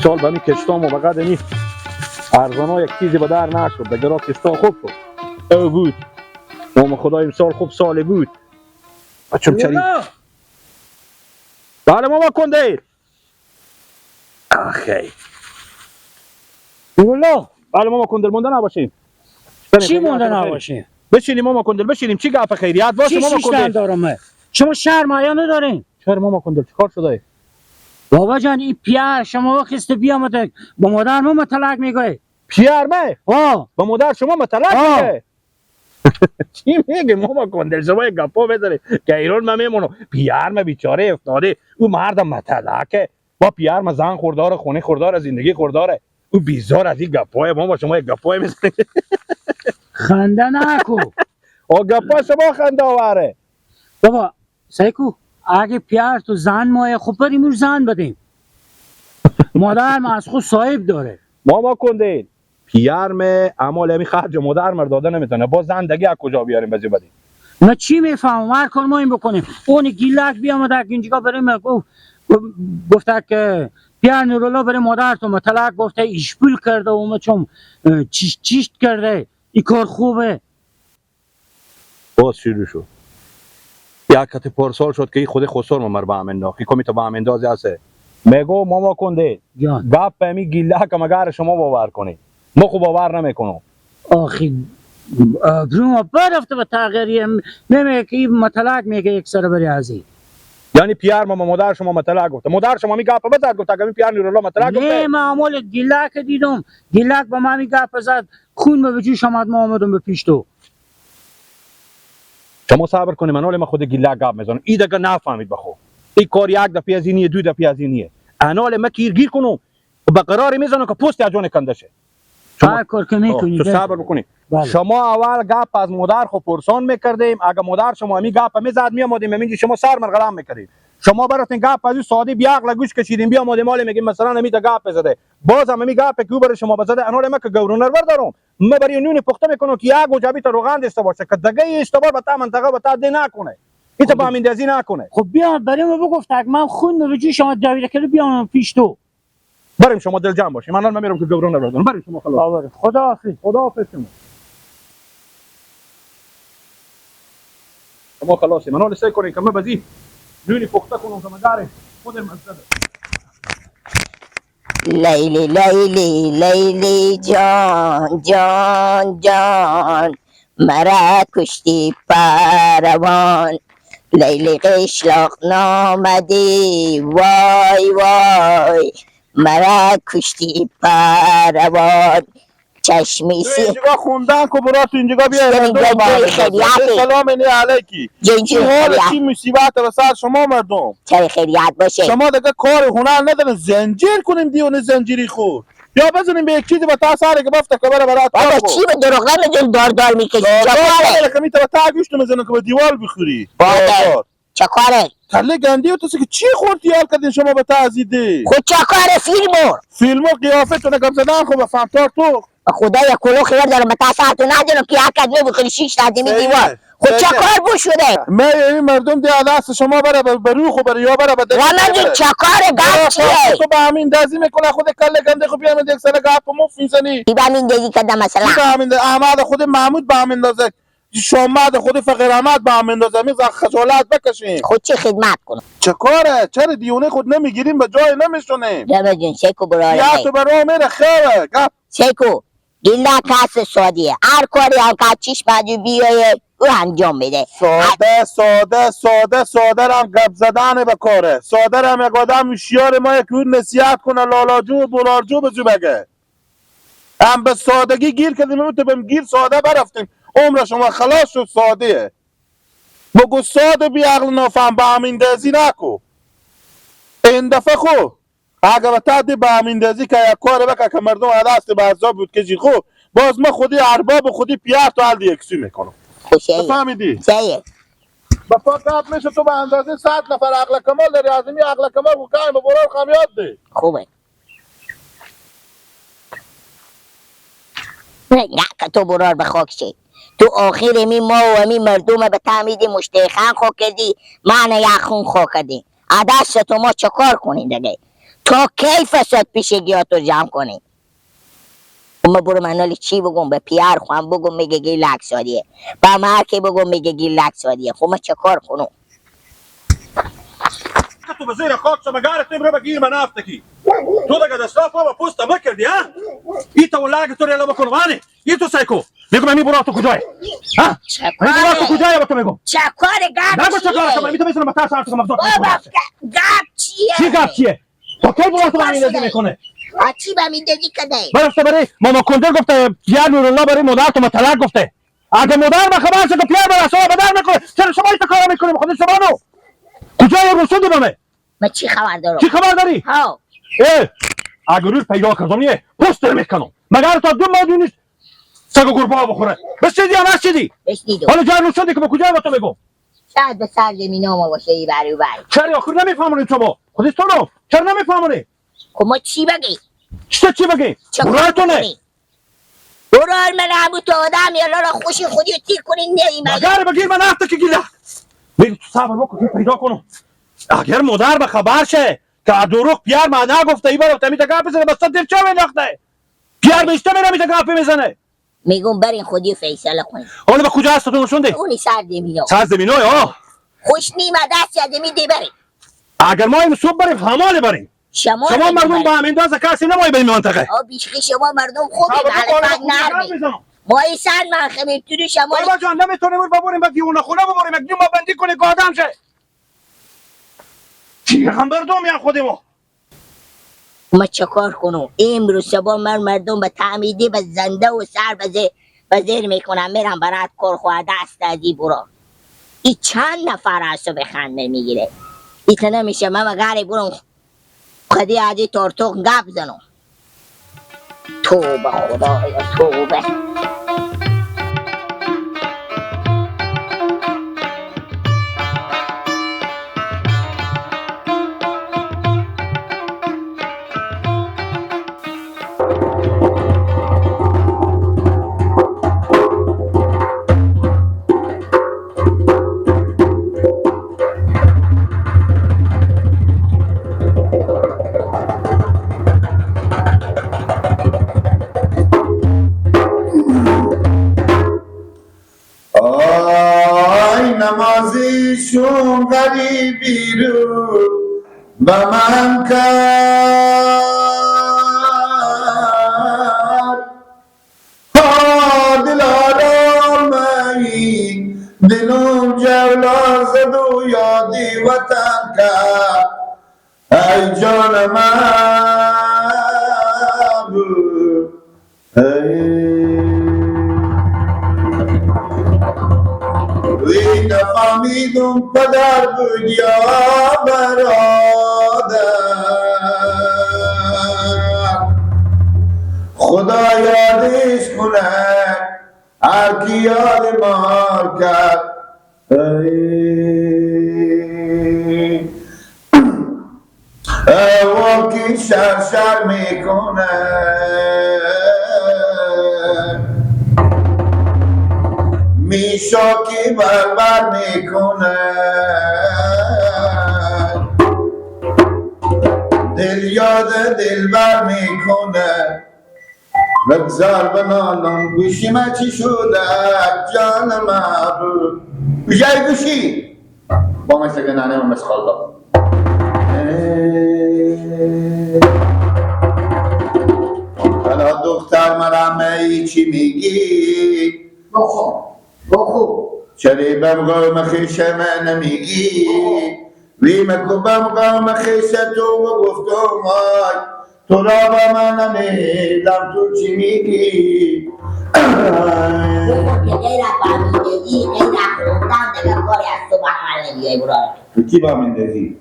سال به می کشتام و بقدر می ارزانا یک چیزی به در نشد دیگه را کشتام خوب شد او بود نام خدا امسال خوب سالی بود بچم چرید بله ماما کندیر آخی والله بله ماما کندیر مونده نباشیم چی مونده نباشیم؟ بشینیم ماما کندیر بشینیم چی گپ خیریت باشه چی ماما شیشتن کندیر دارم من؟ شما شرم حیا ندارین؟ چرا ماما کندیر چیکار شده بابا جان این پیر شما خسته بیامده با مادر ما طلاق میگه پیر مه آه با مادر شما مطلق میگه چی میگه ماما کندیر شما یک گپا بزنی که ایران من میمونم پیر مه بیچاره افتاده او مرد مطلقه با پیر مه زن خوردار خونه خوردار زندگی خورداره او بیزار از این گپای ماما شما یک گپای میزنی خنده نکو او گپا شما خنده آوره بابا سیکو اگه پیر تو زن مایه خوب بریم زن بدیم مادر ما از خود صاحب داره ماما کندیر پیر مه اما همی خرج مادر مر داده نمیتونه با زندگی از کجا بیاریم بزی بدیم ما چی میفهمم هر کار ما این بکنیم اون گیلک بیامده اینجا بریم گفته که پیر نورولا برای مادر تو مطلق گفته ایشپول کرده و ما چون چیشت کرده این کار خوبه باز شروع شد یک کت پرسال شد که این خود خسر ممر به هم انداخت کمی تو به هم اندازی هسته میگو ماما کنده جان گپ به می گیله که مگر شما باور کنی ما خوب باور نمیکنم آخی برو برفته به تغییری نمیگه که این مطلق میگه یک سر بری ازی یعنی پیر ماما مادر شما مطلق گفته مادر شما می گپ بزد گفت که پیر نورولا مطلق گفته نه معمول گیلک دیدم گیلک با من گپ زد خون به وجوش آمد ما آمدم به پیش تو شما صبر کنید من ما خود گیله گپ میزنم این دیگه نفهمید بخو این کار یک دفعه از اینیه دو دفعه از اینیه انال ما گیر کنم و به قرار میزنم که پست از جون کنده شه هر کار که میکنی تو صبر بکنید بله. شما اول گپ از مادر خو پرسان میکردیم اگه مادر شما می گپ میزد میامدیم همینجا شما سر مرغلام میکردید شما براتون گپ از ساده بیاق لگوش کشیدیم بیامدیم مال میگیم مثلا نمیده گپ زده باز هم می گپ که برای شما بزده انال ما که گورنر بردارم ما برای نون پخته میکنم که یک وجبی تا روغن داشته باشه که دیگه اشتباه به تا منطقه به تا دی نکنه این با همین دزی نکنه خب بیا برای ما بگفت اگه من خون به وجوش شما دویده کرده بیام پیش تو بریم شما دل جمع باشیم من میرم که گورنر بردارم بریم شما خلاص خدا حافظ شما خلاصی من سعی کنین که ما بزی نونی پخته کنم که مداره خود مزده لیلی لیلی لیلی جان جان جان مرا کشتی پروان لیلی قشلاق نامدی وای وای مرا کشتی پروان چشمی سی اینجا خوندن که برات اینجا بیا سلام علیکی جنجی چی مصیبت به سر شما مردم چه خیریت باشه شما دیگه کار هنر ندارین زنجیر کنیم دیونه زنجیری خور یا بزنیم به یک چیزی به تا سره که بفته که برات بابا چی به دروغ نمیگین دار میکشی چه که میتونه تا گوشت میزنه که به دیوار بخوری چه کاره کله گندی تو که چی خوردی حال کردین شما به تعزیده خود چه کاره فیلمو قیافه تو نگم زدن خب فهمتار تو خدا یا کلو خیر دارم تا ساعت ندارم که یک کد میبخوری 6 ندیمی دیوار خود چه کار بو شده من این مردم دی دست شما بره به روح و بره یا بره به دل وانا جون چه کاره گپ چیه تو به همین دزی میکنه خود کله گنده خب بیام یک سر گپ مو میزنی بی همین دیگه کده مثلا به همین احمد خود محمود به همین اندازه شامد خود فقیر احمد به همین اندازه میز خجالت بکشین خود چه خدمت کنم چه کاره چرا دیونه خود نمیگیریم به جای نمیشونیم جبه جون شیکو برای یا تو برای میره خیره گپ شیکو گیلا کس سادیه هر کاری هم کچیش باجو بیایه او انجام بده ساده هم گپ زدن به کاره ساده هم یک آدم شیار ما یک نصیحت کنه لالاجو و بولارجو بجو بگه هم به سادگی گیر کردیم تو بهم گیر ساده برفتیم عمر شما خلاص شد ساده بگو ساده بی عقل نافهم به همین دزی نکو این دفعه خو اگر به تا دی به همین دزی که یک کار بکه که مردم عدست به عذاب بود که جی خو باز ما خودی ارباب خودی پیار تو حال یکسی میکنم بفهمیدی؟ سیه با فقط میشه تو به اندازه 100 نفر عقل کمال داری عظیمی عقل کمال و قایم و برار خمیاد دی خوبه نه که تو برار به خاک شی تو آخر می ما و می مردم به تعمیدی مشتیخان خو کردی من یخون خو کردی عدست تو ما چکار کنی دیگه تا کی فساد پیشگیاتو جمع کنی؟ ما برو منالی چی بگم به پیار خوام بگم میگه گی لکسادیه با مرکی بگم میگه گی لکسادیه خب ما چه کار کنم؟ تو به زیر خاک سمگارت نمره بگیر من افتکی تو دگه دستاف ما پوستا مکردی ها؟ ای تو لاگ تو ریلا بکن وانی ای تو سایکو میگم می برو تو کجای ها می برو تو کجای با تو میگم چه کار گپ نگو چه کار تو میتونی مثلا متا ساعت مغزات بابا گپ چیه؟ چی گپ چیه تو کی برو تو من نزدی میکنه چی به من دیدی کده؟ برفته برای ماما کندر گفته پیار نورالله برای مادر تو مطلق گفته اگه مادر به خبر شد پیار برای شما بدر نکنه چرا شما این کارا میکنید خود شما نو کجای رسوندی به من من چی خبر دارم؟ چی خبر داری ها اگر روز پیدا کردم یه پست میکنم مگر تا 2 ماه نیست سگ و گربه بخوره بس چیزی هم هست چیزی بشنیدم حالا جای رسوندی که با کجای با تو میگم شاید به سر زمین ما باشه ای بری و بری چرا آخر نمیفهمونی شما خودت تو رو چرا نمیفهمونی خب ما چی بگی؟ چی بگی چه برای کار تو نه بکنی؟ برو من همون تو آدم یا را خوشی خودی رو تیر کنی نیمه مگر بگیر من هفته که گیله بری تو صبر بکن پیدا کنم اگر مادر به خبر شه که دروغ پیار ما نگفته ای برو تمیت گپ بزنه بس دل چه مینداخته پیار بیشتر میره گپ میزنه میگم برین خودی فیصله کنی حالا به کجا هست تو نشوندی اونی سر زمین ها سر زمینای ها خوش نیمه دست یاد میدی بریم اگر ما این صبح بریم هماله بریم شما شما مردم با همین اندازه کسی نمایی به این منطقه بیشکی شما مردم خوبی صبر بکن، معرفت خودت گپ نرمی میزنم. ما ای سر منخمیم توی شما بابا جان نمیتونیم ببریم به دیونه خونه ببریم یک جمعه بندی کنی که آدم شه چی هم بردم یا خودی ما چه کار کنم امروز شبا من مردم به تعمیدی به زنده و سر به زیر میکنم میرم برات کار خواه دست دادی برو ای چند نفر هستو به خنده میگیره ایتا نمیشه من مگره برم خدی عدی تارتوق گپ زنم توبه خدایا توبه آی نمازیشون غریبی رو به من کرد دل آرامه دلم جولا زد و یادی وطن کرد ای جان من بود وی نفهمیدم پدر بود یا برادر خدا یادش کنه هر کی یاد ما کرد و کی شر میکنه میشاکی بربر میکنه دل یاد دلبر میکنه بگذار بنالم گوشی ما چی شده جان محبوب گوشی گوشی با مثل گنانه و مثل خالده حالا دختر مرمه ای چی میگی بخو چری بم قوم خیشه من نمیگی وی مکو بم قوم خیشه تو و گفتم آی تو را با من نمیدم تو چی میگی بخو که غیر از فهمیدگی غیر از خوندن دیگه کاری از تو به عمل نمیای براره تو کی با من دهی؟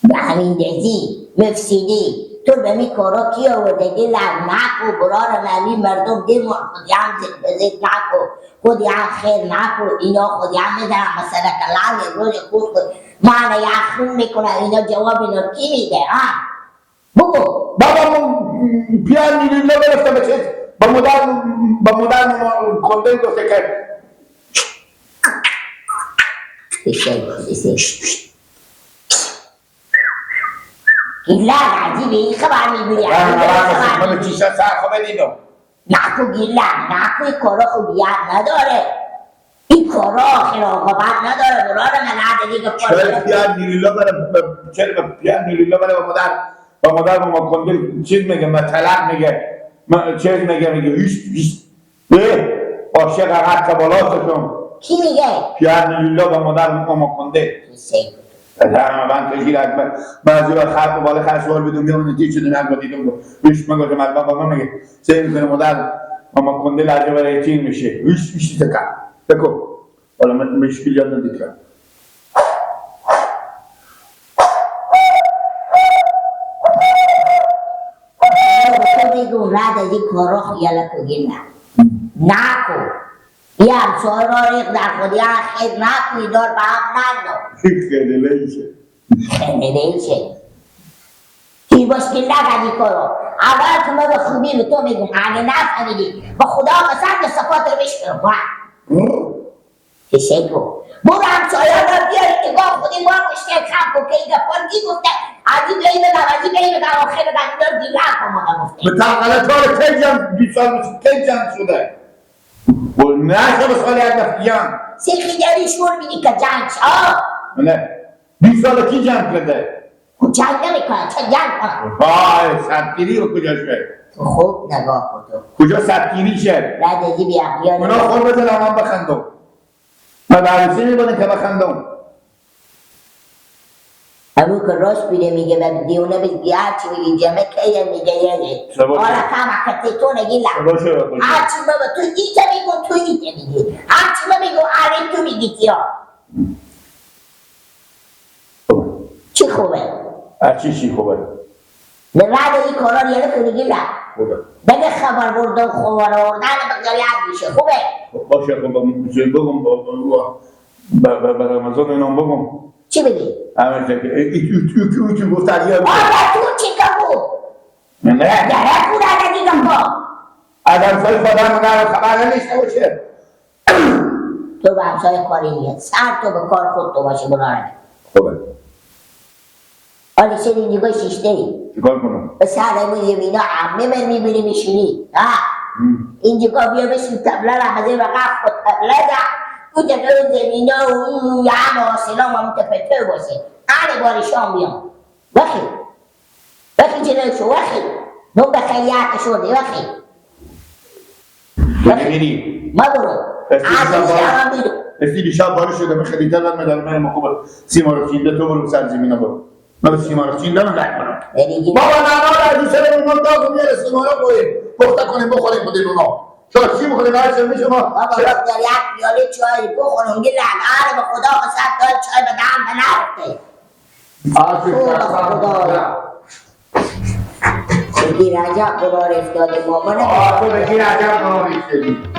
به همین دهی مفسیدی تو به می کارا کی آورده گی لب نکو برار نمی مردم دی خودی هم زد نکو خودی هم خیر نکو اینا خودی هم میدن مثلا کلام روز خود معنی خون میکنه اینا جواب اینا کی میده ها بگو بابا من پیار نیلیلا برفتم به چیز با مدرن کنده گفته که گیلک عجیبه این خبر میبینی من چیشا سر خوبه دیدم نکو گیلک نکو این کارا خوبیت نداره این کارا آخر آقابت نداره برای من عددی که چرا پیان نیلیلا بره با مادر با ما کندل چیز میگه طلاق میگه چیز میگه هیچ عاشق عقد کبالاتشون کی میگه؟ پیان نیلیلا با مادر ما کندل من تشکیل اکبر بعضی وقت خرد بالا خرد سوال بدون بیام نتیجه شده نگو دیدم گفت ویش من گفتم البته با من میگه سعی میکنه مادر اما کنده لحظه برای چین میشه ویش تکا بکن حالا من مشکل یاد ندیدم تو بگو رد از این کارا خیالت کگیر نکو یه همسای را ریخ در خودی خید نکنی دار به هم ننو خیلی لیشه چی باش که نگدی کارو اول که من به خوبی به تو میگم اگه نفهمیدی با خدا قسم که صفات رو بشکرم کسی کن برو همسایه را بیاری نگاه خودی ما کشته کم کن که این گفت کی گفته عجیب لی بگم عجیب لی بگم آخر بگم دار دیگر کن ما گفته به تقلت ها رو کی جمع شده و نه که بسخالی از نفیان سیخی داری شور میدی که جنگ شا نه 20 سال کی جمع کرده جنگ نمیکنه چه جنگ کنه وای سبتیری رو کجا شد تو خوب نگاه کن تو کجا سبتیری شد ردگی بیا بیاری اونا خور بزنم من بخندم من عروسی میبونه که بخندم همون که راست بیده میگه و دیونه بگی هرچی میگی جمعه که میگه یه حالا کم اکتی تو نگی لب هرچی بابا تو ایتا میگو تو ایتا میگی هرچی ما میگو آره تو میگی کیا چی خوبه؟ چی خوبه؟ به رد این کارا رو یه کنی گی لب خوبه بگه خبر بردن خبر آوردن بگریت میشه خوبه؟ باشه بگم به رمضان اینام بگم چی بگی؟ همه که ایتو گفت علیه آره تو چی که بود؟ نه گره بود عددی که با از همسای خدا مگر خبر نمیشته باشه تو به همسای کاری نیست سر تو به کار خود تو باشه براره خوبه حالی سری نگاه شیشته ای چیکار کنم؟ به سرمون یه بینا عمه من میبینی میشینی اینجا بیا بشین تبله رمزه و قف و تبله ده تو تبله زمینا و یه همه آسینا ما متپته باشه هر باری شام بیام وقی جلوشو وقی نون به خیلیت شده وقی میری ما برو عزیزی هم بیرو استی دیشب باری شده من خیلی دلم مدار من مخوبه سیما رو چینده تو برو سر زمینه برو من به سیما رو چینده من رد کنم بابا نمار عزیز سر اونان داغ میاره سیما رو باید بخته کنیم بخوریم خودین اونا شاید چی بخوریم هر چه میشه ما بابا بخدار یک پیاله چای بخورم گی لگه به خدا قصد دار چای به دم به نرفته بگیر عجب قرار افتاده مامانه بگیر عجب قرار افتاده